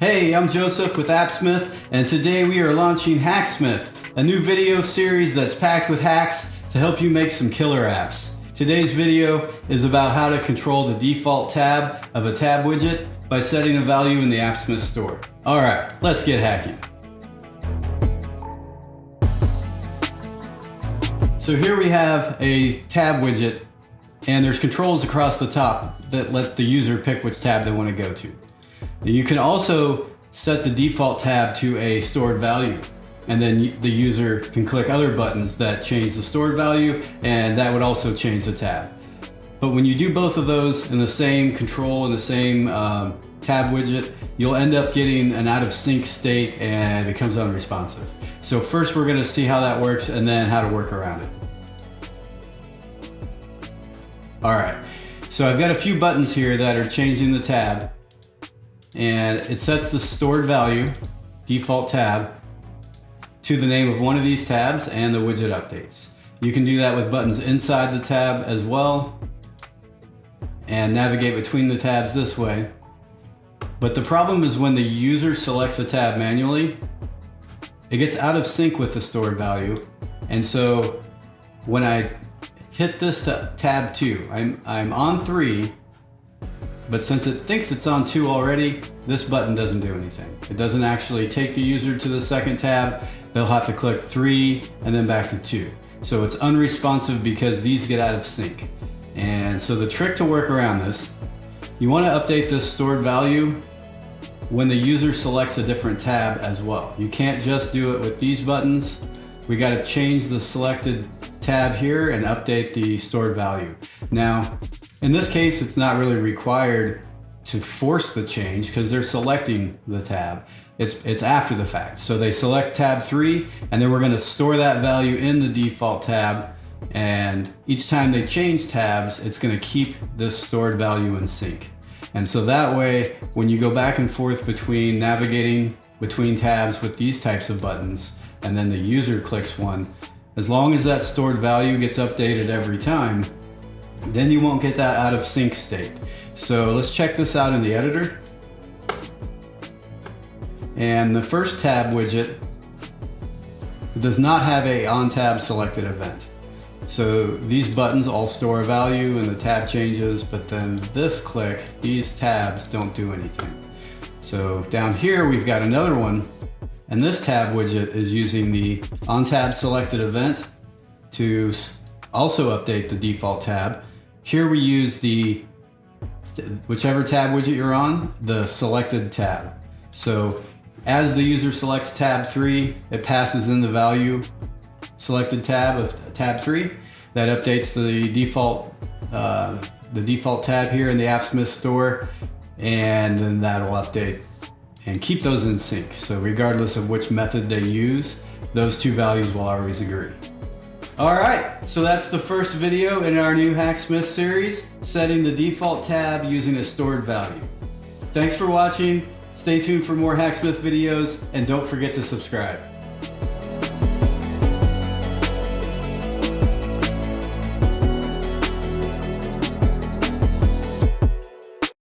Hey, I'm Joseph with Hacksmith, and today we are launching Hacksmith, a new video series that's packed with hacks to help you make some killer apps. Today's video is about how to control the default tab of a tab widget by setting a value in the Hacksmith store. Alright, let's get hacking. So here we have a tab widget, and there's controls across the top that let the user pick which tab they want to go to. You can also set the default tab to a stored value, and then the user can click other buttons that change the stored value, and that would also change the tab. But when you do both of those in the same control, in the same tab widget, you'll end up getting an out of sync state and it becomes unresponsive. So first we're going to see how that works and then how to work around it. Alright, so I've got a few buttons here that are changing the tab. And it sets the stored value, default tab, to the name of one of these tabs and the widget updates. You can do that with buttons inside the tab as well and navigate between the tabs this way. But the problem is when the user selects a tab manually, it gets out of sync with the stored value. And so when I hit this tab 2, I'm on 3, but since it thinks it's on 2 already, this button doesn't do anything. It doesn't actually take the user to the second tab. They'll have to click 3 and then back to 2. So it's unresponsive because these get out of sync. And so the trick to work around this, you want to update this stored value when the user selects a different tab as well. You can't just do it with these buttons. We got to change the selected tab here and update the stored value. Now, in this case, it's not really required to force the change because they're selecting the tab. It's after the fact. So they select tab 3 and then we're going to store that value in the default tab, and each time they change tabs, it's going to keep this stored value in sync. And so that way, when you go back and forth between navigating between tabs with these types of buttons and then the user clicks one, as long as that stored value gets updated every time, then you won't get that out of sync state. So let's check this out in the editor. And the first tab widget does not have a on tab selected event. So these buttons all store a value and the tab changes, but then this click, these tabs don't do anything. So down here we've got another one, and this tab widget is using the on tab selected event to also update the default tab. Here we use the, whichever tab widget you're on, the selected tab. So as the user selects tab 3, it passes in the value selected tab of tab 3. That updates the default tab here in the Hacksmith store, and then that'll update and keep those in sync. So regardless of which method they use, those two values will always agree. Alright, so that's the first video in our new Hacksmith series, setting the default tab using a stored value. Thanks for watching, stay tuned for more Hacksmith videos, and don't forget to subscribe.